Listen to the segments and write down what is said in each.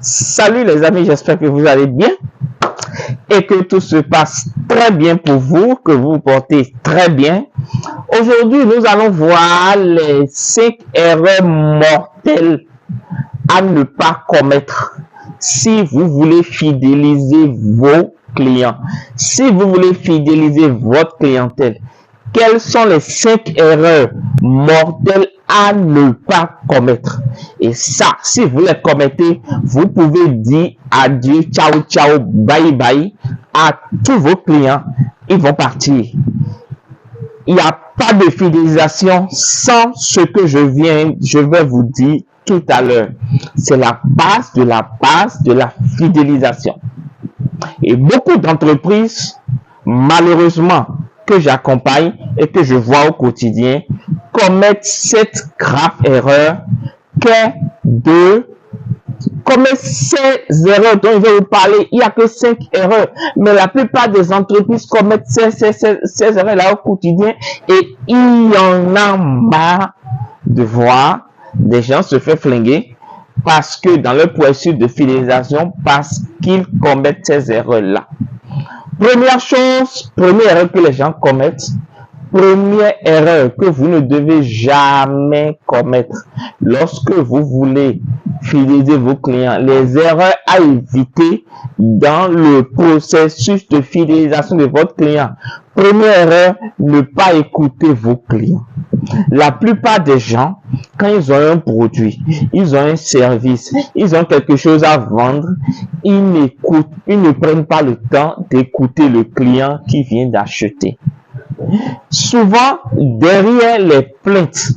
Salut les amis, j'espère que vous allez bien et que tout se passe très bien pour vous, que vous vous portez très bien. Aujourd'hui, nous allons voir les 5 erreurs mortelles à ne pas commettre si vous voulez fidéliser vos clients. Si vous voulez fidéliser votre clientèle, quelles sont les 5 erreurs mortelles à ne pas commettre? Et ça, si vous les commettez, vous pouvez dire adieu, ciao, ciao, bye, bye à tous vos clients. Ils vont partir. Il n'y a pas de fidélisation sans ce que je vais vous dire tout à l'heure. C'est la base de la fidélisation. Et beaucoup d'entreprises, malheureusement, que j'accompagne et que je vois au quotidien, commettent cette grave erreur commettent ces erreurs dont je vais vous parler. Il n'y a que 5 erreurs, mais la plupart des entreprises commettent ces erreurs-là au quotidien et il y en a marre de voir des gens se faire flinguer parce que dans leur processus de fidélisation, parce qu'ils commettent ces erreurs-là. Première erreur que les gens commettent, première erreur que vous ne devez jamais commettre lorsque vous voulez fidéliser vos clients, les erreurs à éviter dans le processus de fidélisation de votre client. Première erreur, ne pas écouter vos clients. La plupart des gens, quand ils ont un produit, ils ont un service, ils ont quelque chose à vendre, ils ne prennent pas le temps d'écouter le client qui vient d'acheter. Souvent, derrière les plaintes,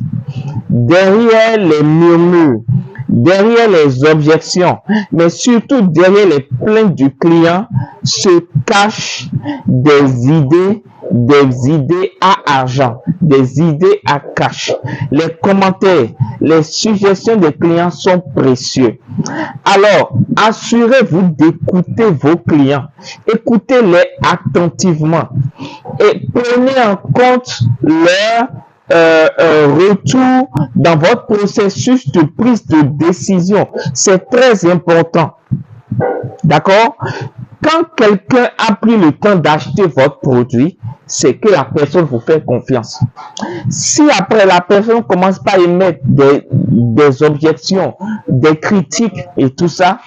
derrière les murmures, derrière les objections, mais surtout derrière les plaintes du client, se cachent des idées à argent, des idées à cash. Les commentaires, les suggestions des clients sont précieux. Alors, assurez-vous d'écouter vos clients. Écoutez-les attentivement et prenez en compte leur retour dans votre processus de prise de décision. C'est très important. D'accord? Quand quelqu'un a pris le temps d'acheter votre produit, c'est que la personne vous fait confiance. Si après la personne commence par émettre des objections, des critiques et tout ça,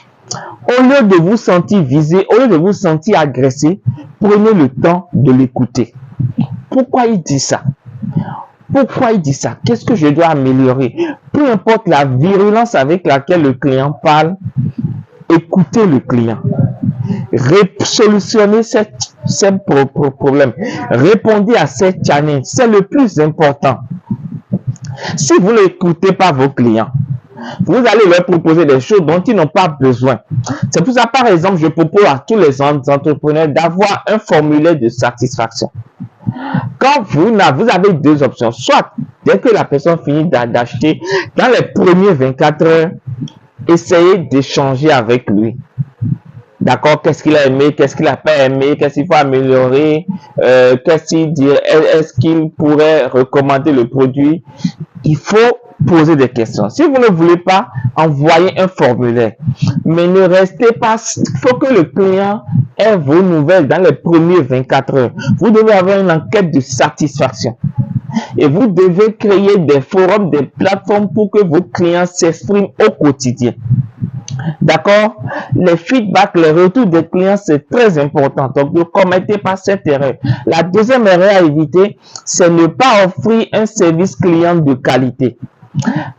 au lieu de vous sentir visé, au lieu de vous sentir agressé, prenez le temps de l'écouter. Pourquoi il dit ça? Pourquoi il dit ça? Qu'est-ce que je dois améliorer? Peu importe la virulence avec laquelle le client parle, écoutez le client. Solutionner ces problèmes. Répondez à ces challenges. C'est le plus important. Si vous n'écoutez pas vos clients, vous allez leur proposer des choses dont ils n'ont pas besoin. C'est pour ça, par exemple, je propose à tous les entrepreneurs d'avoir un formulaire de satisfaction. Quand vous avez deux options. Soit, dès que la personne finit d'acheter, dans les premiers 24 heures, essayez d'échanger avec lui. D'accord? Qu'est-ce qu'il a aimé? Qu'est-ce qu'il n'a pas aimé? Qu'est-ce qu'il faut améliorer? Qu'est-ce qu'il dit? Est-ce qu'il pourrait recommander le produit? Il faut poser des questions. Si vous ne voulez pas, envoyez un formulaire. Mais ne restez pas... Il faut que le client ait vos nouvelles dans les premiers 24 heures. Vous devez avoir une enquête de satisfaction. Et vous devez créer des forums, des plateformes pour que vos clients s'expriment au quotidien. D'accord? Les feedbacks, les retours des clients, c'est très important. Donc, ne commettez pas cette erreur. La deuxième erreur à éviter, c'est ne pas offrir un service client de qualité.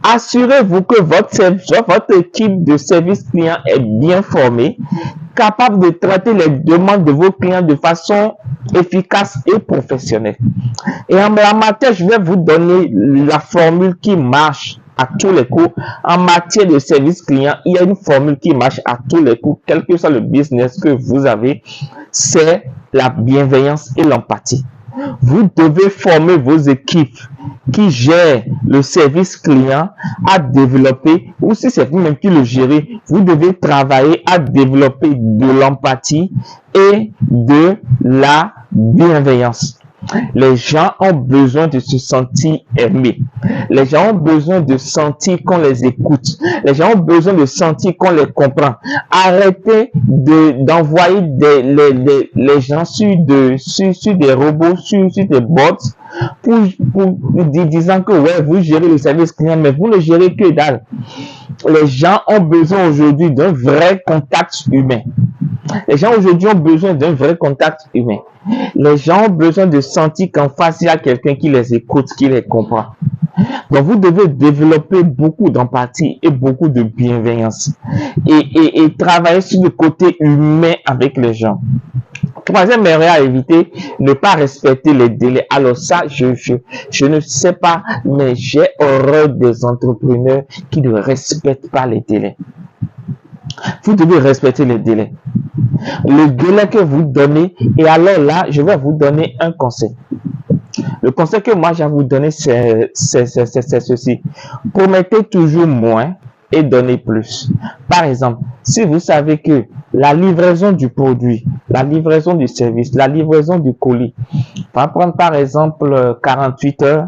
Assurez-vous que votre équipe de service client est bien formée, capable de traiter les demandes de vos clients de façon efficace et professionnelle. Et en la matière, je vais vous donner la formule qui marche à tous les coups. En matière de service client, il y a une formule qui marche à tous les coups, quel que soit le business que vous avez, c'est la bienveillance et l'empathie. Vous devez former vos équipes qui gèrent le service client à développer, ou si c'est vous-même qui le gérez, vous devez travailler à développer de l'empathie et de la bienveillance. Les gens ont besoin de se sentir aimés. Les gens ont besoin de sentir qu'on les écoute. Les gens ont besoin de sentir qu'on les comprend. Arrêtez d'envoyer les gens sur des robots, sur des bots, pour disant que ouais, vous gérez le service client, mais vous ne gérez que dalle. Les gens ont besoin aujourd'hui d'un vrai contact humain. Les gens aujourd'hui ont besoin d'un vrai contact humain. Les gens ont besoin de sentir qu'en face, il y a quelqu'un qui les écoute, qui les comprend. Donc, vous devez développer beaucoup d'empathie et beaucoup de bienveillance et travailler sur le côté humain avec les gens. Troisième erreur à éviter, ne pas respecter les délais. Alors ça, je ne sais pas, mais j'ai horreur des entrepreneurs qui ne respectent pas les délais. Vous devez respecter les délais. Le délai que vous donnez, et alors là, je vais vous donner un conseil. Le conseil que moi j'ai à vous donner, c'est ceci. Promettez toujours moins et donnez plus. Par exemple, si vous savez que la livraison du produit, la livraison du service, la livraison du colis va prendre par exemple 48 heures,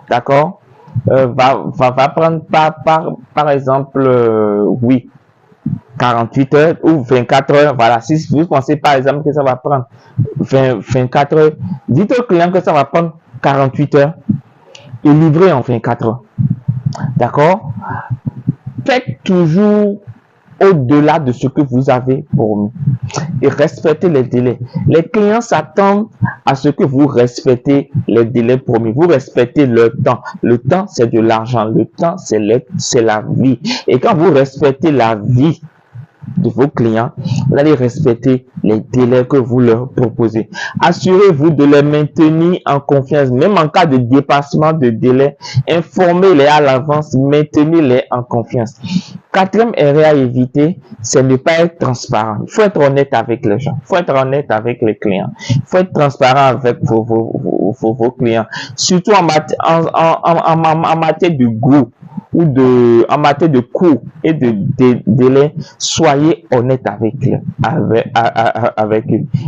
d'accord, va prendre par exemple, oui, 48 heures ou 24 heures, voilà. Si vous pensez par exemple que ça va prendre 24 heures, dites au client que ça va prendre 48 heures et livrer en 24 heures. D'accord? Faites toujours au-delà de ce que vous avez promis et respectez les délais. Les clients s'attendent à ce que vous respectez les délais promis. Vous respectez le temps. Le temps, c'est de l'argent. Le temps, c'est la vie. Et quand vous respectez la vie de vos clients, vous allez respecter les délais que vous leur proposez. Assurez-vous de les maintenir en confiance, même en cas de dépassement de délai. Informez-les à l'avance, maintenez-les en confiance. Quatrième erreur à éviter, c'est ne pas être transparent. Il faut être honnête avec les gens, il faut être honnête avec les clients, il faut être transparent avec vos clients, surtout en matière de goût ou en matière de coût et de délai. Soyez honnête avec eux.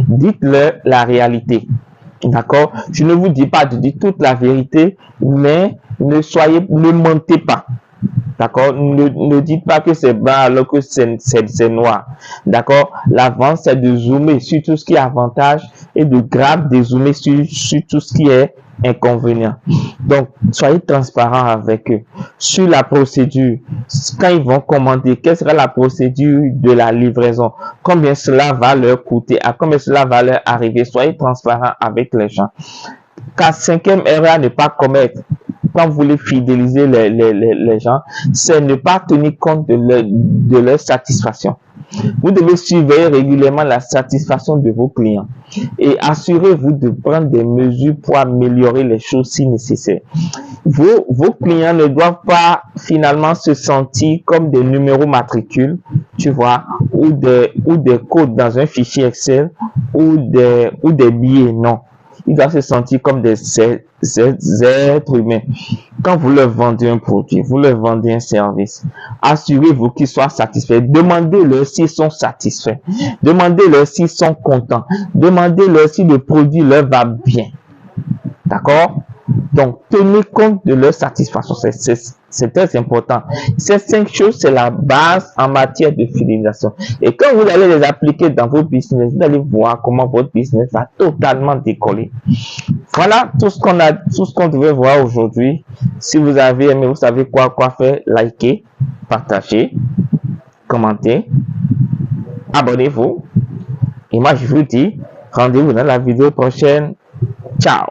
Dites-leur la réalité. D'accord? Je ne vous dis pas de dire toute la vérité, mais ne mentez pas. D'accord? Ne dites pas que c'est blanc alors que c'est noir. D'accord? La vente, c'est de zoomer sur tout ce qui est avantage et de grave dézoomer sur tout ce qui est inconvénient. Donc, soyez transparent avec eux. Sur la procédure, quand ils vont commander, quelle sera la procédure de la livraison? Combien cela va leur coûter? À combien cela va leur arriver? Soyez transparent avec les gens. Cinquième erreur à ne pas commettre quand vous voulez fidéliser les gens, c'est ne pas tenir compte de leur satisfaction. Vous devez surveiller régulièrement la satisfaction de vos clients et assurez-vous de prendre des mesures pour améliorer les choses si nécessaire. Vos clients ne doivent pas finalement se sentir comme des numéros matricules, tu vois, ou des codes dans un fichier Excel ou des billets, non. Ils doivent se sentir comme des êtres humains. Quand vous leur vendez un produit, vous leur vendez un service, assurez-vous qu'ils soient satisfaits. Demandez-leur s'ils sont satisfaits. Demandez-leur s'ils sont contents. Demandez-leur si le produit leur va bien. D'accord? Donc, tenez compte de leur satisfaction. C'est très important. Ces 5 choses, c'est la base en matière de fidélisation. Et quand vous allez les appliquer dans vos business, vous allez voir comment votre business va totalement décoller. Voilà tout ce qu'on devait voir aujourd'hui. Si vous avez aimé, vous savez quoi faire, likez, partagez, commentez, abonnez-vous. Et moi, je vous dis, rendez-vous dans la vidéo prochaine. Ciao!